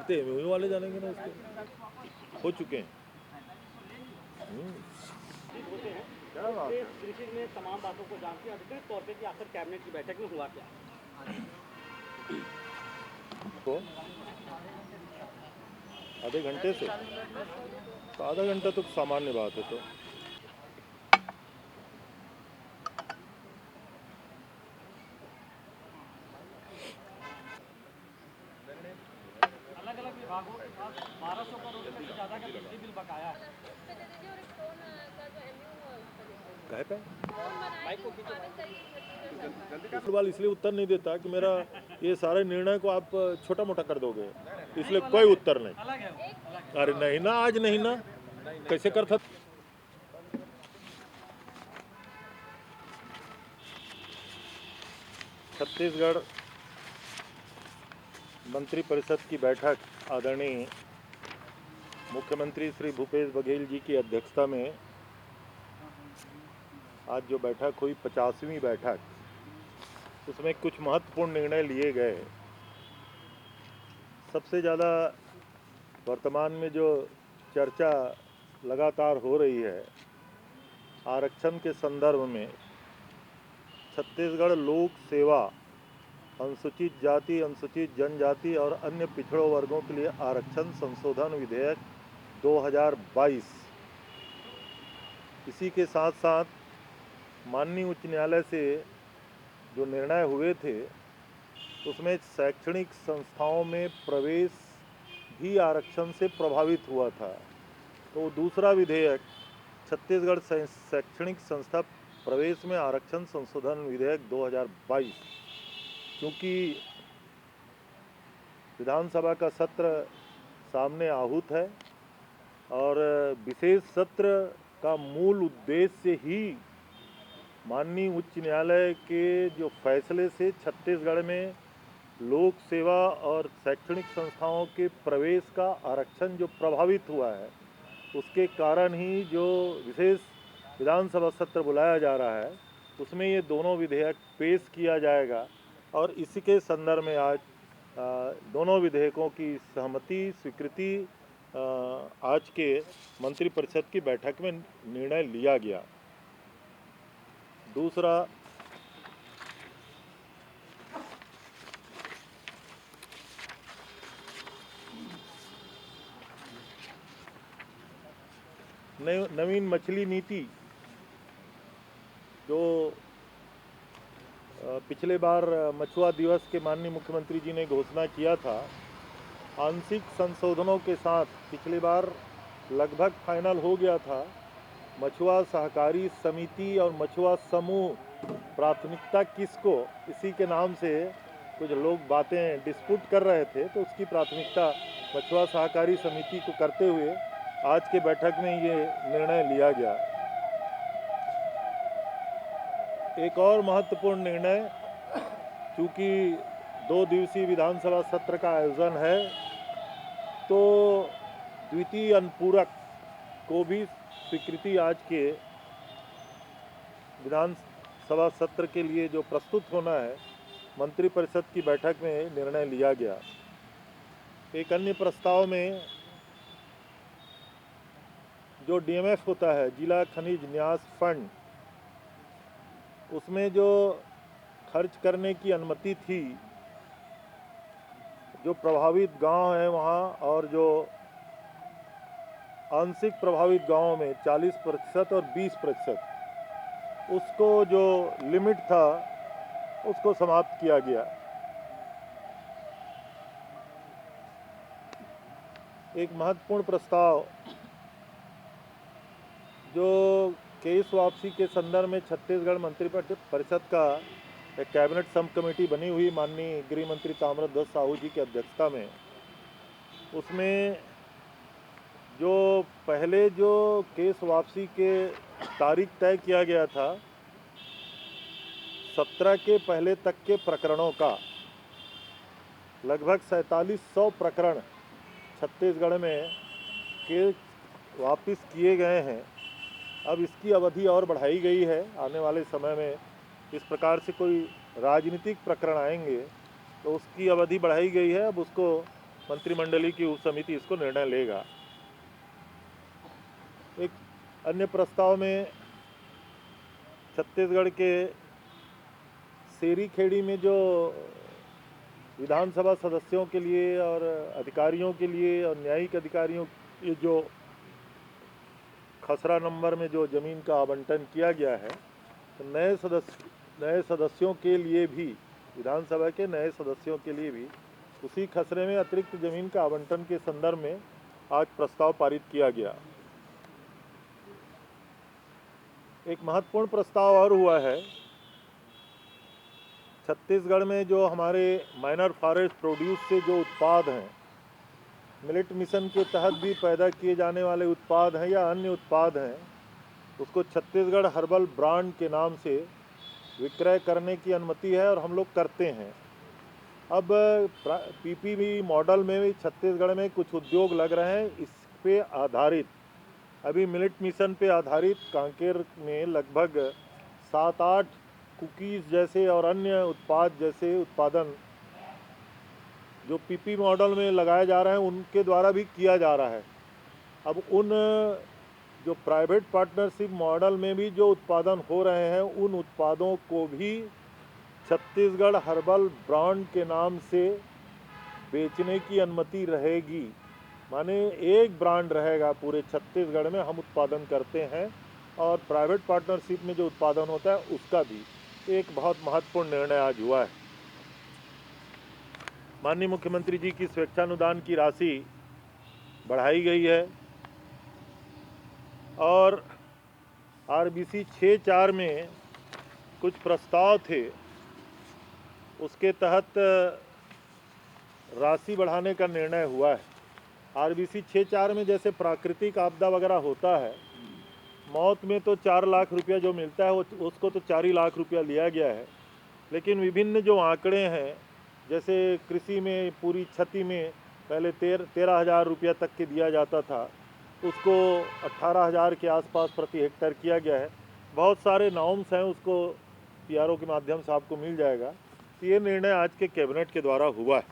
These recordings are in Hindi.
जाते एमओयू वाले जानेंगे ना, उसके हो चुके हैं। क्या बात है? कृषि में तमाम बातों को जानते हैं अधिकृत तौर पे कि आखिर कैबिनेट की बैठक में हुआ क्या? तो आधे घंटे से तो आधा घंटा तो सामान्य बात है। तो अलग अलग विभागों के पास 1200 करोड़ रुपए से ज़्यादा का बिजली बिल बकाया है। कहे पे बाइक को खींचो। सवाल इसलिए उत्तर नहीं देता कि मेरा ये सारे निर्णय को आप छोटा मोटा कर दोगे, इसलिए कोई उत्तर नहीं। अलग है वो। अरे नहीं ना, आज नहीं ना, कैसे कर था। छत्तीसगढ़ मंत्रिपरिषद की बैठक आदरणीय मुख्यमंत्री श्री भूपेश बघेल जी की अध्यक्षता में आज जो बैठक हुई 50वीं बैठक, उसमें कुछ महत्वपूर्ण निर्णय लिए गए। सबसे ज़्यादा वर्तमान में जो चर्चा लगातार हो रही है आरक्षण के संदर्भ में, छत्तीसगढ़ लोक सेवा अनुसूचित जाति, अनुसूचित जनजाति और अन्य पिछड़ों वर्गों के लिए आरक्षण संशोधन विधेयक 2022, इसी के साथ साथ माननीय उच्च न्यायालय से जो निर्णय हुए थे उसमें शैक्षणिक संस्थाओं में प्रवेश भी आरक्षण से प्रभावित हुआ था। तो दूसरा विधेयक छत्तीसगढ़ शैक्षणिक संस्था प्रवेश में आरक्षण संशोधन विधेयक 2022, क्योंकि विधानसभा का सत्र सामने आहूत है और विशेष सत्र का मूल उद्देश्य ही माननीय उच्च न्यायालय के जो फैसले से छत्तीसगढ़ में लोक सेवा और शैक्षणिक संस्थाओं के प्रवेश का आरक्षण जो प्रभावित हुआ है, उसके कारण ही जो विशेष विधानसभा सत्र बुलाया जा रहा है उसमें ये दोनों विधेयक पेश किया जाएगा। और इसी के संदर्भ में आज दोनों विधेयकों की सहमति स्वीकृति आज के मंत्रिपरिषद की बैठक में निर्णय लिया गया। दूसरा, नवीन मछली नीति जो पिछले बार मछुआ दिवस के माननीय मुख्यमंत्री जी ने घोषणा किया था, आंशिक संशोधनों के साथ पिछली बार लगभग फाइनल हो गया था। मछुआ सहकारी समिति और मछुआ समूह प्राथमिकता किसको, इसी के नाम से कुछ लोग बातें डिस्प्यूट कर रहे थे, तो उसकी प्राथमिकता मछुआ सहकारी समिति को करते हुए आज के बैठक में ये निर्णय लिया गया। एक और महत्वपूर्ण निर्णय, चूँकि 2 दिवसीय विधानसभा सत्र का आयोजन है, तो द्वितीय अनुपूरक को भी स्वीकृति आज के विधानसभा सत्र के लिए जो प्रस्तुत होना है, मंत्रिपरिषद की बैठक में निर्णय लिया गया। एक अन्य प्रस्ताव में जो डीएमएफ होता है, जिला खनिज न्यास फंड, उसमें जो खर्च करने की अनुमति थी, जो प्रभावित गांव हैं वहाँ और जो आंशिक प्रभावित गांवों में 40% और 20%, उसको जो लिमिट था उसको समाप्त किया गया। एक महत्वपूर्ण प्रस्ताव जो केस वापसी के संदर्भ में छत्तीसगढ़ मंत्रिपरिषद का एक कैबिनेट सब कमेटी बनी हुई माननीय गृह मंत्री ताम्रध्वज साहू जी की अध्यक्षता में, उसमें जो पहले जो केस वापसी के तारीख तय किया गया था 17 के पहले तक के प्रकरणों का, लगभग 4700 प्रकरण छत्तीसगढ़ में केस वापस किए गए हैं। अब इसकी अवधि और बढ़ाई गई है। आने वाले समय में इस प्रकार से कोई राजनीतिक प्रकरण आएंगे तो उसकी अवधि बढ़ाई गई है। अब उसको मंत्रिमंडलीय की उप समिति इसको निर्णय लेगा। एक अन्य प्रस्ताव में छत्तीसगढ़ के सेरी-खेड़ी में जो विधानसभा सदस्यों के लिए और अधिकारियों के लिए और न्यायिक अधिकारियों के जो खसरा नंबर में जो ज़मीन का आवंटन किया गया है, तो नए सदस्यों के लिए भी, विधानसभा के नए सदस्यों के लिए भी उसी खसरे में अतिरिक्त ज़मीन का आवंटन के संदर्भ में आज प्रस्ताव पारित किया गया। एक महत्वपूर्ण प्रस्ताव और हुआ है। छत्तीसगढ़ में जो हमारे माइनर फॉरेस्ट प्रोड्यूस से जो उत्पाद हैं, मिलेट मिशन के तहत भी पैदा किए जाने वाले उत्पाद हैं या अन्य उत्पाद हैं, उसको छत्तीसगढ़ हर्बल ब्रांड के नाम से विक्रय करने की अनुमति है और हम लोग करते हैं। अब पीपीपी मॉडल में भी छत्तीसगढ़ में कुछ उद्योग लग रहे हैं इस पे आधारित। अभी मिलेट मिशन पे आधारित कांकेर में लगभग 7-8 कुकीज़ जैसे और अन्य उत्पाद जैसे उत्पादन जो पीपी मॉडल में लगाए जा रहे हैं उनके द्वारा भी किया जा रहा है। अब उन जो प्राइवेट पार्टनरशिप मॉडल में भी जो उत्पादन हो रहे हैं उन उत्पादों को भी छत्तीसगढ़ हर्बल ब्रांड के नाम से बेचने की अनुमति रहेगी। माने एक ब्रांड रहेगा पूरे छत्तीसगढ़ में, हम उत्पादन करते हैं और प्राइवेट पार्टनरशिप में जो उत्पादन होता है उसका भी एक बहुत महत्वपूर्ण निर्णय आज हुआ है। माननीय मुख्यमंत्री जी की स्वेच्छानुदान की राशि बढ़ाई गई है और आरबीसी 6-4 में कुछ प्रस्ताव थे, उसके तहत राशि बढ़ाने का निर्णय हुआ है। आरबीसी 6-4 में जैसे प्राकृतिक आपदा वगैरह होता है, मौत में तो 4 लाख रुपया जो मिलता है उसको तो 4 ही लाख रुपया लिया गया है, लेकिन विभिन्न जो आंकड़े हैं, जैसे कृषि में पूरी क्षति में पहले 13,000 रुपया तक के दिया जाता था, उसको 18,000 के आसपास प्रति हेक्टेयर किया गया है। बहुत सारे नॉर्म्स हैं, उसको पीआरओ के माध्यम से आपको मिल जाएगा। तो ये निर्णय आज के कैबिनेट के द्वारा हुआ है।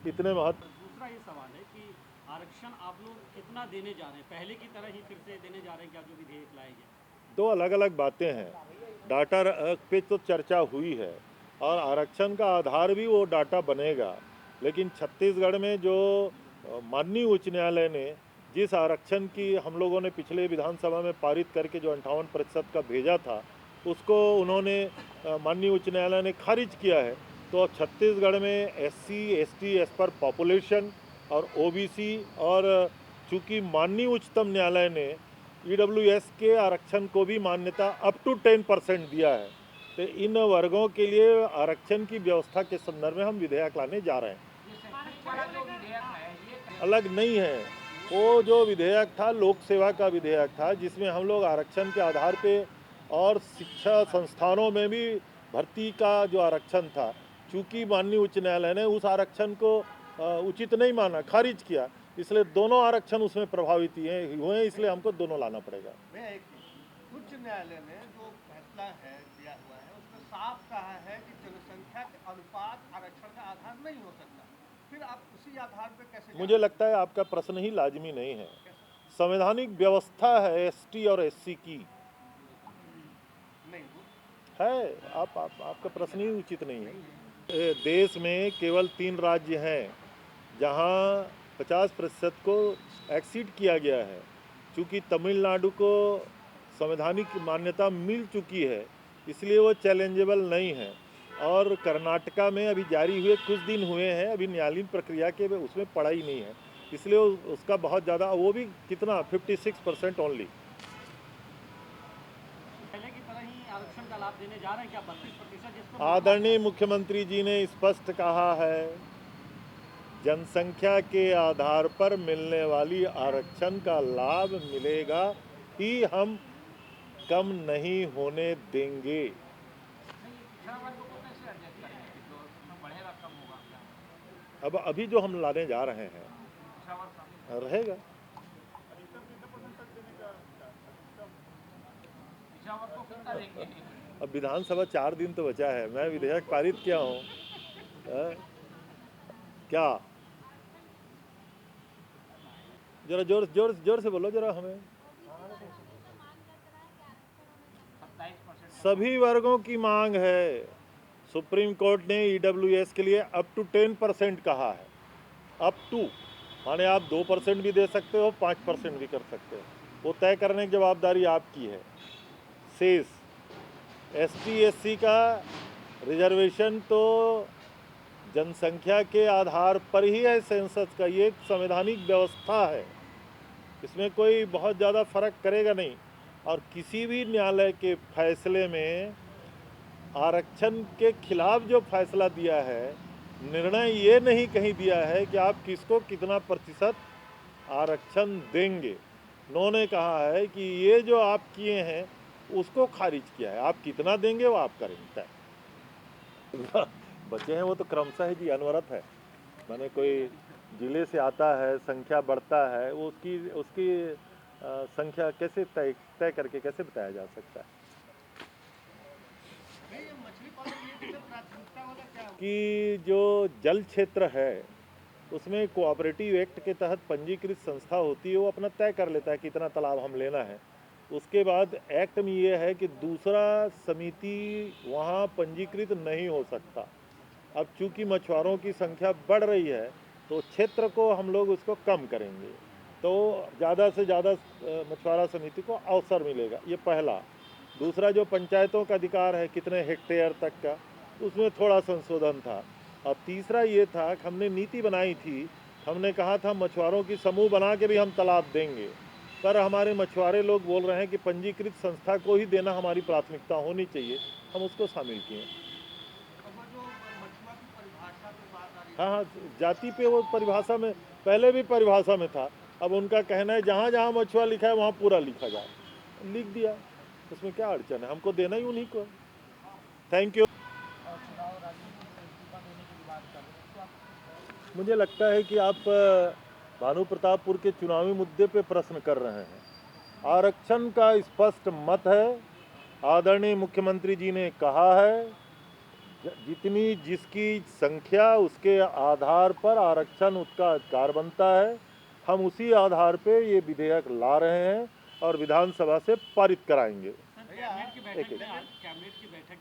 इतने महत्व। दूसरा ये सवाल है कि आरक्षण आप लोग कितना देने जा रहे हैं? पहले की तरह ही फिर से देने जा रहे हैं क्या जो विधेयक लाए गए? दो अलग अलग बातें हैं। डाटा पे तो चर्चा हुई है और आरक्षण का आधार भी वो डाटा बनेगा, लेकिन छत्तीसगढ़ में जो माननीय उच्च न्यायालय ने जिस आरक्षण की हम लोगों ने पिछले विधानसभा में पारित करके जो 58% का भेजा था, उसको उन्होंने माननीय उच्च न्यायालय ने खारिज किया है। तो अब छत्तीसगढ़ में SC ST as per population और OBC और चूँकि माननीय उच्चतम न्यायालय ने EWS के आरक्षण को भी मान्यता अप टू 10% दिया है, तो इन वर्गों के लिए आरक्षण की व्यवस्था के संदर्भ में हम विधेयक लाने जा रहे हैं। अलग नहीं है, वो जो विधेयक था लोक सेवा का विधेयक था, जिसमें हम लोग आरक्षण के आधार पे और शिक्षा संस्थानों में भी भर्ती का जो आरक्षण था, चूँकि माननीय उच्च न्यायालय ने उस आरक्षण को उचित नहीं माना, खारिज किया, इसलिए दोनों आरक्षण उसमें प्रभावित हुए, इसलिए हमको दोनों लाना पड़ेगा। उच्च न्यायालय ने जो फैसला है दिया हुआ है उसमें साफ कहा है कि जनसंख्या के अनुपात आरक्षण का आधार नहीं हो सकता, फिर आप उसी आधार पर कैसे? मुझे लगता है आपका प्रश्न ही लाजमी नहीं है। संवैधानिक व्यवस्था है ST और SC की नहीं है, आपका प्रश्न ही उचित नहीं है। देश में केवल 3 राज्य हैं जहां 50% को एक्सीड किया गया है। चूँकि तमिलनाडु को संवैधानिक मान्यता मिल चुकी है, इसलिए वो चैलेंजेबल नहीं है, और कर्नाटका में अभी जारी हुए कुछ दिन हुए हैं, अभी न्यायालयीन प्रक्रिया के उसमें पड़ा ही नहीं है, इसलिए उसका बहुत ज़्यादा, वो भी कितना 56% ओनली। पहले की तरह ही आरक्षण का लाभ देने जा रहे हैं क्या 32%? जिसको आदरणीय मुख्यमंत्री जी ने स्पष्ट कहा है, जनसंख्या के आधार पर मिलने वाली आरक्षण का लाभ मिलेगा ही, हम कम नहीं होने देंगे। अब अभी जो हम लाने जा रहे हैं रहेगा। अब विधानसभा 4 दिन तो बचा है, मैं विधेयक पारित किया हूँ क्या जरा जोर से बोलो जरा हमें। 27% सभी वर्गों की मांग है। सुप्रीम कोर्ट ने ईडब्ल्यूएस के लिए अप टू 10% कहा है। अप टू माने आप 2% भी दे सकते हो, 5% भी कर सकते हो, वो तय करने की जवाबदारी आपकी है। शेष एसटी एससी का रिजर्वेशन तो जनसंख्या के आधार पर ही है। सेंसस का ये एक संवैधानिक व्यवस्था है, इसमें कोई बहुत ज़्यादा फर्क करेगा नहीं। और किसी भी न्यायालय के फैसले में आरक्षण के खिलाफ जो फैसला दिया है, निर्णय ये नहीं कहीं दिया है कि आप किसको कितना प्रतिशत आरक्षण देंगे। उन्होंने कहा है कि ये जो आप किए हैं उसको खारिज किया है, आप कितना देंगे वो आप करेंगे तय। बचे हैं वो तो क्रमशः जी अनवरत है। माने कोई जिले से आता है, संख्या बढ़ता है, वो उसकी संख्या कैसे तय करके कैसे बताया जा सकता है नहीं, ये मछली पालन ये जैसे प्राथमिकता वाला क्या होगा? कि जो जल क्षेत्र है उसमें कोऑपरेटिव एक्ट के तहत पंजीकृत संस्था होती है, वो अपना तय कर लेता है कितना तालाब हम लेना है। उसके बाद एक्ट में ये है कि दूसरा समिति वहाँ पंजीकृत नहीं हो सकता। अब चूंकि मछुआरों की संख्या बढ़ रही है तो क्षेत्र को हम लोग उसको कम करेंगे, तो ज़्यादा से ज़्यादा मछुआरा समिति को अवसर मिलेगा, ये पहला। दूसरा, जो पंचायतों का अधिकार है कितने हेक्टेयर तक का, उसमें थोड़ा संशोधन था। और तीसरा ये था कि हमने नीति बनाई थी, हमने कहा था मछुआरों की समूह बना के भी हम तालाब देंगे, पर हमारे मछुआरे लोग बोल रहे हैं कि पंजीकृत संस्था को ही देना हमारी प्राथमिकता होनी चाहिए, हम उसको शामिल किए। अब वो जो मछुआ की परिभाषा पे बात आ रही हाँ हाँ, जाति पे वो परिभाषा में पहले भी परिभाषा में था। अब उनका कहना है जहाँ जहाँ मछुआ लिखा है वहाँ पूरा लिखा जाए, लिख दिया, उसमें क्या अड़चन है, हमको देना ही उन्हीं को। Thank you. और चुनाव राजनीति से इस्तीफा देने की भी बात कर रहे हैं, तो आप मुझे लगता है कि आप भानु प्रतापपुर के चुनावी मुद्दे पे प्रश्न कर रहे हैं। आरक्षण का स्पष्ट मत है, आदरणीय मुख्यमंत्री जी ने कहा है जितनी जिसकी संख्या उसके आधार पर आरक्षण उसका अधिकार बनता है। हम उसी आधार पे ये विधेयक ला रहे हैं और विधानसभा से पारित कराएंगे। सर कैबिनेट की बैठक एक- में कैबिनेट की बैठक में